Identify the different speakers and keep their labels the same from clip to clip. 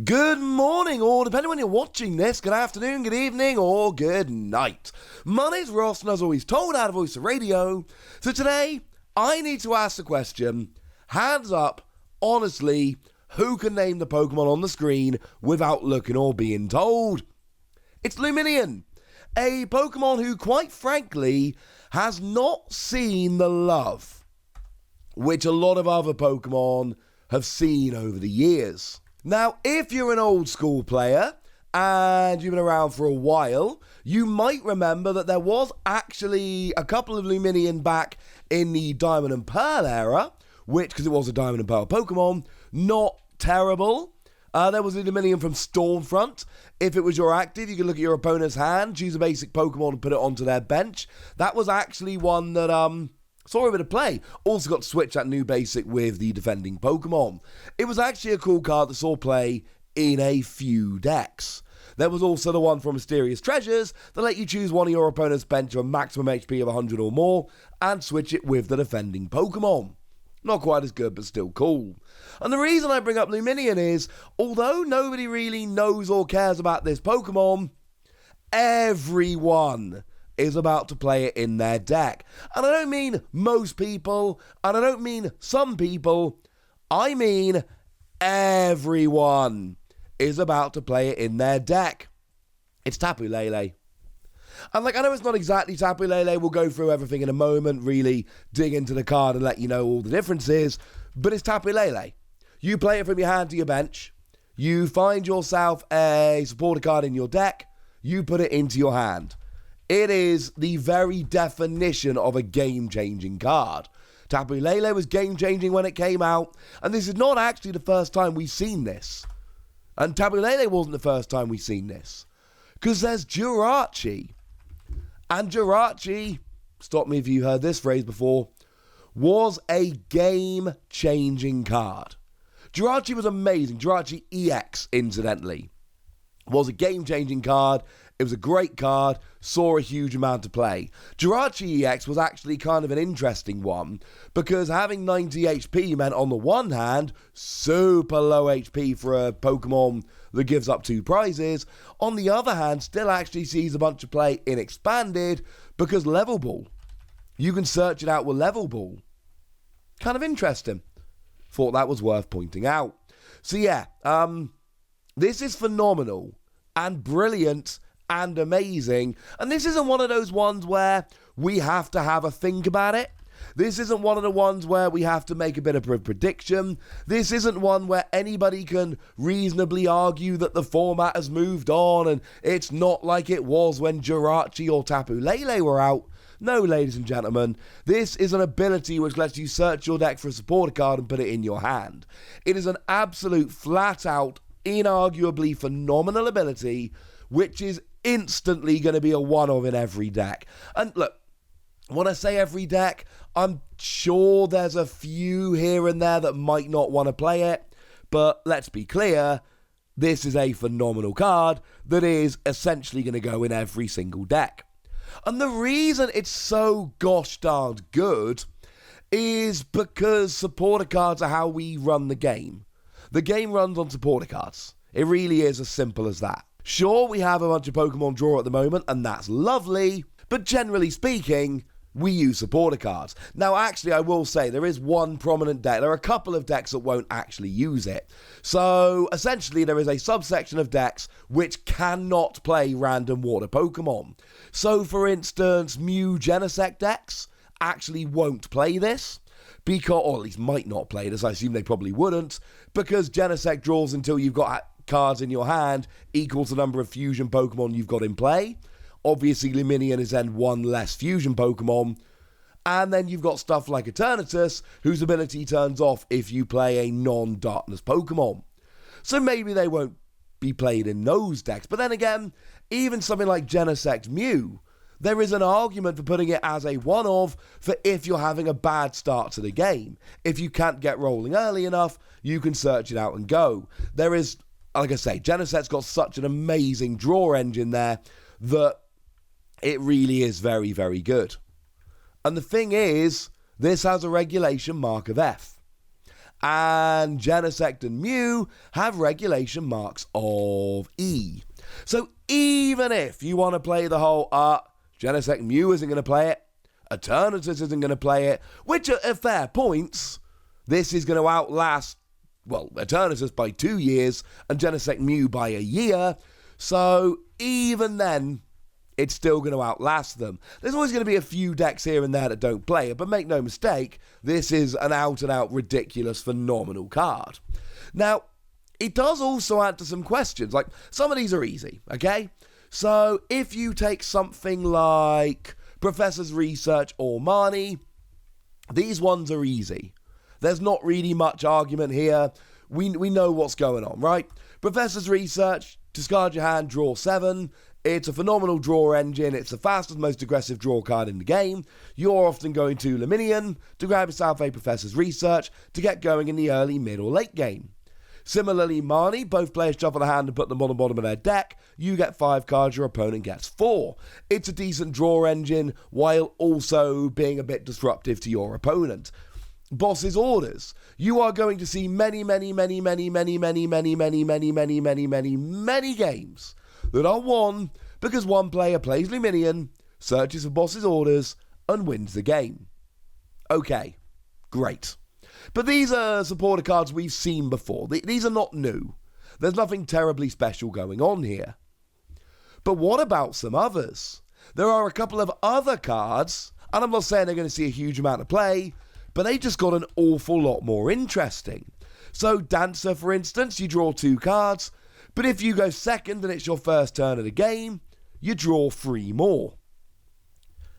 Speaker 1: Good morning, or depending on when you're watching this, good afternoon, good evening, or good night. My name's Ross, and as always, told out of Voice of Radio. So today, I need to ask the question, hands up, honestly, who can name the Pokemon on the screen without looking or being told? It's Lumineon, a Pokemon who, quite frankly, has not seen the love which a lot of other Pokemon have seen over the years. Now, if you're an old school player and you've been around for a while, you might remember that there was actually a couple of Lumineon back in the Diamond and Pearl era, which, because it was a Diamond and Pearl Pokemon, not terrible. There was a Lumineon from Stormfront. If it was your active, you could look at your opponent's hand, choose a basic Pokemon and put it onto their bench. That was actually one that, saw a bit of play. Also got to switch that new basic with the defending Pokemon. It was actually a cool card that saw play in a few decks. There was also the one from Mysterious Treasures that let you choose one of your opponent's bench to a maximum HP of 100 or more and switch it with the defending Pokemon. Not quite as good, but still cool. And the reason I bring up Lumineon is, although nobody really knows or cares about this Pokemon, everyone is about to play it in their deck. And I don't mean most people, and I don't mean some people, I mean everyone is about to play it in their deck. It's Tapu Lele. And I know it's not exactly Tapu Lele, we'll go through everything in a moment, really dig into the card and let you know all the differences, but it's Tapu Lele. You play it from your hand to your bench, you find yourself a supporter card in your deck, you put it into your hand. It is the very definition of a game-changing card. Tapu Lele was game-changing when it came out, and this is not actually the first time we've seen this. And Tapu Lele wasn't the first time we've seen this. Because there's Jirachi. And Jirachi, stop me if you heard this phrase before, was a game-changing card. Jirachi was amazing. Jirachi EX, incidentally, was a game-changing card. It was a great card, saw a huge amount of play. Jirachi EX was actually kind of an interesting one, because having 90 HP meant, on the one hand, super low HP for a Pokemon that gives up 2 prizes. On the other hand, still actually sees a bunch of play in Expanded, because Level Ball. You can search it out with Level Ball. Kind of interesting. Thought that was worth pointing out. So yeah, this is phenomenal and brilliant and amazing, and this isn't one of those ones where we have to have a think about it. This isn't one of the ones where we have to make a bit of a prediction. This isn't one where anybody can reasonably argue that the format has moved on and it's not like it was when Jirachi or Tapu Lele were out. No, ladies and gentlemen, this is an ability which lets you search your deck for a supporter card and put it in your hand. It is an absolute, flat-out, inarguably phenomenal ability, which is instantly going to be a one-of in every deck. And look, when I say every deck, I'm sure there's a few here and there that might not want to play it, but let's be clear, this is a phenomenal card that is essentially going to go in every single deck. And the reason it's so gosh darn good is because supporter cards are how we run the game. The game runs on supporter cards. It really is as simple as that. Sure, we have a bunch of Pokemon draw at the moment, and that's lovely, but generally speaking, we use supporter cards. Now, actually, I will say there is one prominent deck. There are a couple of decks that won't actually use it. So, essentially, there is a subsection of decks which cannot play random water Pokemon. So, for instance, Mew Genesect decks actually won't play this, because, or at least might not play this, I assume they probably wouldn't, because Genesect draws until you've got cards in your hand equals the number of fusion Pokemon you've got in play. Obviously, Lumineon is then one less fusion Pokemon. And then you've got stuff like Eternatus, whose ability turns off if you play a non-darkness Pokemon. So maybe they won't be played in those decks. But then again, even something like Genesect Mew, there is an argument for putting it as a one-of for if you're having a bad start to the game. If you can't get rolling early enough, you can search it out and go. There is, like I say, Genesect's got such an amazing draw engine there that it really is very, very good. And the thing is, this has a regulation mark of F. and Genesect and Mew have regulation marks of E. So even if you want to play the whole, Genesect Mew isn't going to play it, Eternatus isn't going to play it, which are fair points, this is going to outlast, well, Eternatus by 2 years and Genesect Mew by a year, so even then, it's still going to outlast them. There's always going to be a few decks here and there that don't play it, but make no mistake, this is an out-and-out ridiculous, phenomenal card. Now, it does also answer some questions, like, some of these are easy, okay? So, if you take something like Professor's Research or Marnie, these ones are easy. There's not really much argument here. We know what's going on, right? Professor's Research, discard your hand, draw 7. It's a phenomenal draw engine. It's the fastest, most aggressive draw card in the game. You're often going to Lumineon to grab yourself a Professor's Research to get going in the early, mid, or late game. Similarly, Marnie, both players shuffle a hand and put them on the bottom of their deck. You get 5 cards, your opponent gets 4. It's a decent draw engine while also being a bit disruptive to your opponent. Boss's Orders. You are going to see many games that are won because one player plays Lumineon, searches for Boss's Orders, and wins the game. Okay, great. But these are supporter cards we've seen before. These are not new. There's nothing terribly special going on here. But what about some others? There are a couple of other cards, and I'm not saying they're going to see a huge amount of play, but they just got an awful lot more interesting. So Dancer, for instance, you draw 2 cards, but if you go second and it's your first turn of the game, you draw 3 more.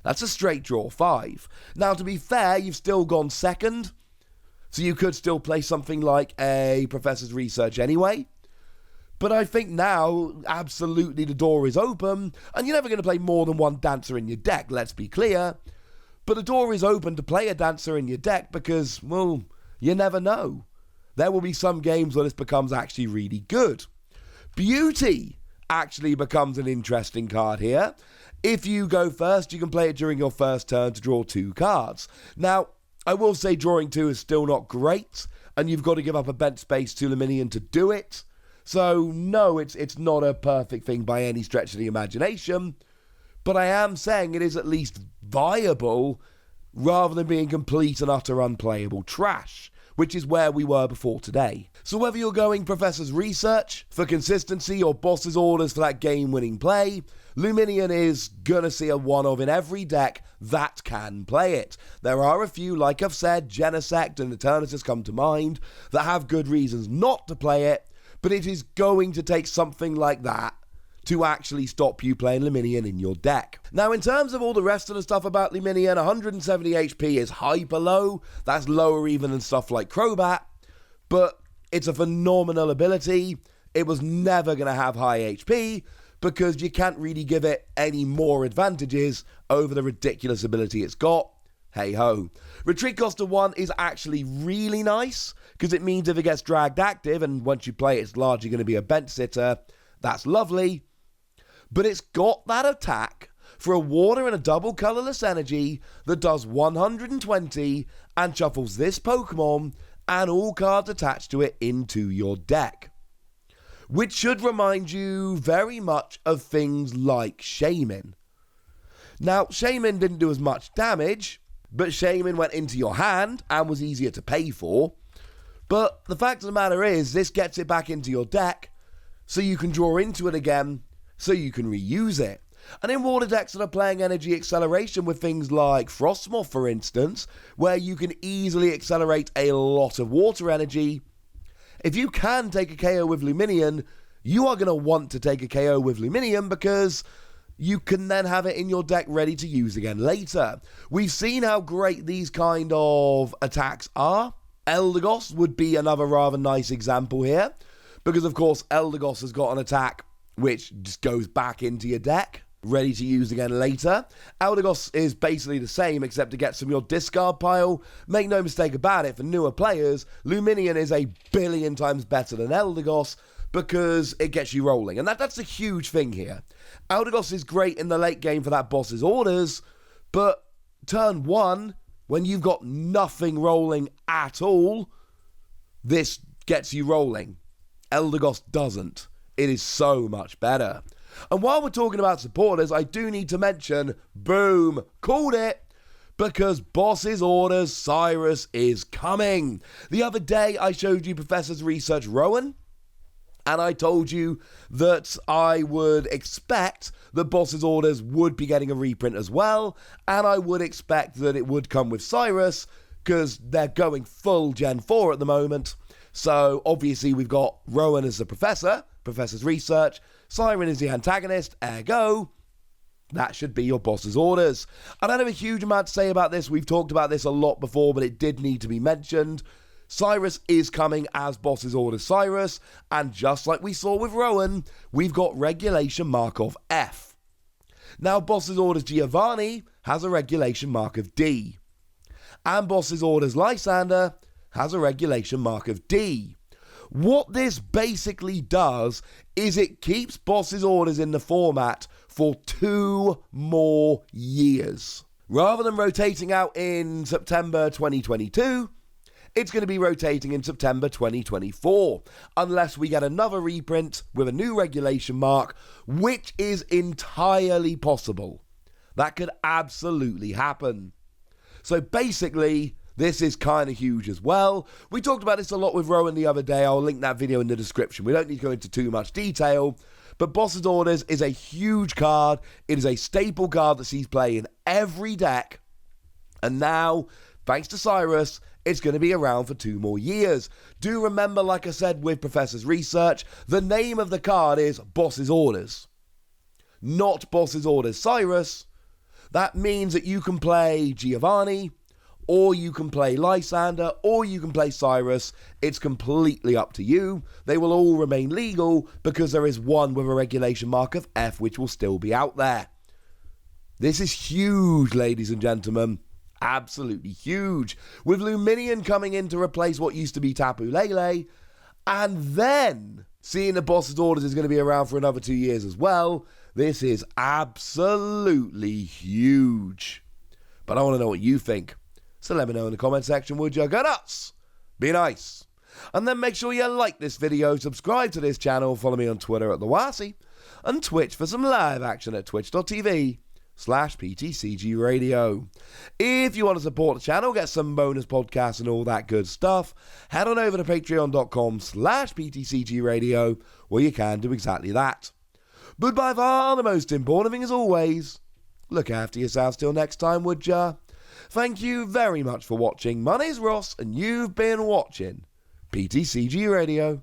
Speaker 1: That's a straight draw 5. Now, to be fair, you've still gone second, so you could still play something like a Professor's Research anyway. But I think now, absolutely the door is open, and you're never going to play more than one Dancer in your deck, let's be clear. But the door is open to play a Dancer in your deck because, well, you never know. There will be some games where this becomes actually really good. Beauty actually becomes an interesting card here. If you go first, you can play it during your first turn to draw 2 cards. Now, I will say drawing 2 is still not great, and you've got to give up a bench space to Lumineon to do it. So, no, it's not a perfect thing by any stretch of the imagination, but I am saying it is at least viable rather than being complete and utter unplayable trash, which is where we were before today. So whether you're going Professor's Research for consistency or Boss's Orders for that game-winning play, Lumineon is gonna see a one-of in every deck that can play it. There are a few, like I've said, Genesect and Eternatus come to mind, that have good reasons not to play it, but it is going to take something like that to actually stop you playing Lumineon in your deck. Now, in terms of all the rest of the stuff about Lumineon, 170 HP is hyper low. That's lower even than stuff like Crobat, but it's a phenomenal ability. It was never going to have high HP because you can't really give it any more advantages over the ridiculous ability it's got. Hey ho. Retreat cost of 1 is actually really nice because it means if it gets dragged active and once you play it's largely going to be a bench sitter, that's lovely. But it's got that attack for a water and a double colorless energy that does 120 and shuffles this Pokemon and all cards attached to it into your deck. Which should remind you very much of things like Shaman. Now, Shaman didn't do as much damage, but Shaman went into your hand and was easier to pay for. But the fact of the matter is, this gets it back into your deck, so you can draw into it again, so you can reuse it. And in water decks that are playing energy acceleration with things like Frostmoth, for instance, where you can easily accelerate a lot of water energy, if you can take a KO with Lumineon, you are going to want to take a KO with Lumineon because you can then have it in your deck ready to use again later. We've seen how great these kind of attacks are. Eldegoss would be another rather nice example here, because of course Eldegoss has got an attack which just goes back into your deck, ready to use again later. Eldegoss is basically the same, except it gets from your discard pile. Make no mistake about it, for newer players, Lumineon is a billion times better than Eldegoss, because it gets you rolling. And that's a huge thing here. Eldegoss is great in the late game for that Boss's Orders, but turn 1, when you've got nothing rolling at all, this gets you rolling. Eldegoss doesn't. It is so much better. And while we're talking about supporters, I do need to mention, boom, called it, because Boss's Orders Cyrus is coming. The other day, I showed you Professor's Research Rowan, and I told you that I would expect that Boss's Orders would be getting a reprint as well, and I would expect that it would come with Cyrus, because they're going full Gen 4 at the moment. So, obviously, we've got Rowan as the Professor, Professor's Research, Siren is the antagonist, ergo, that should be your Boss's Orders. I don't have a huge amount to say about this. We've talked about this a lot before, but it did need to be mentioned. Cyrus is coming as Boss's Orders Cyrus, and just like we saw with Rowan, we've got Regulation Mark of F. Now, Boss's Orders Giovanni has a Regulation Mark of D. And Boss's Orders Lysander has a Regulation Mark of D. What this basically does is it keeps Boss's Orders in the format for 2 more years. Rather than rotating out in September 2022, it's going to be rotating in September 2024, unless we get another reprint with a new regulation mark, which is entirely possible. That could absolutely happen. So basically, this is kind of huge as well. We talked about this a lot with Rowan the other day. I'll link that video in the description. We don't need to go into too much detail. But Boss's Orders is a huge card. It is a staple card that sees play in every deck. And now, thanks to Cyrus, it's going to be around for 2 more years. Do remember, like I said with Professor's Research, the name of the card is Boss's Orders, not Boss's Orders Cyrus. That means that you can play Giovanni, or you can play Lysander, or you can play Cyrus. It's completely up to you. They will all remain legal because there is one with a regulation mark of F which will still be out there. This is huge, ladies and gentlemen. Absolutely huge. With Lumineon coming in to replace what used to be Tapu Lele, and then seeing the Boss's Orders is going to be around for another 2 years as well, this is absolutely huge. But I want to know what you think. So let me know in the comment section, would you? Go nuts! Be nice. And then make sure you like this video, subscribe to this channel, follow me on Twitter at TheWassy, and Twitch for some live action at twitch.tv/PTCG Radio. If you want to support the channel, get some bonus podcasts and all that good stuff, head on over to patreon.com/PTCG Radio, where you can do exactly that. But by far the most important thing as always, look after yourselves till next time, would ya? Thank you very much for watching. My name's Ross, and you've been watching PTCG Radio.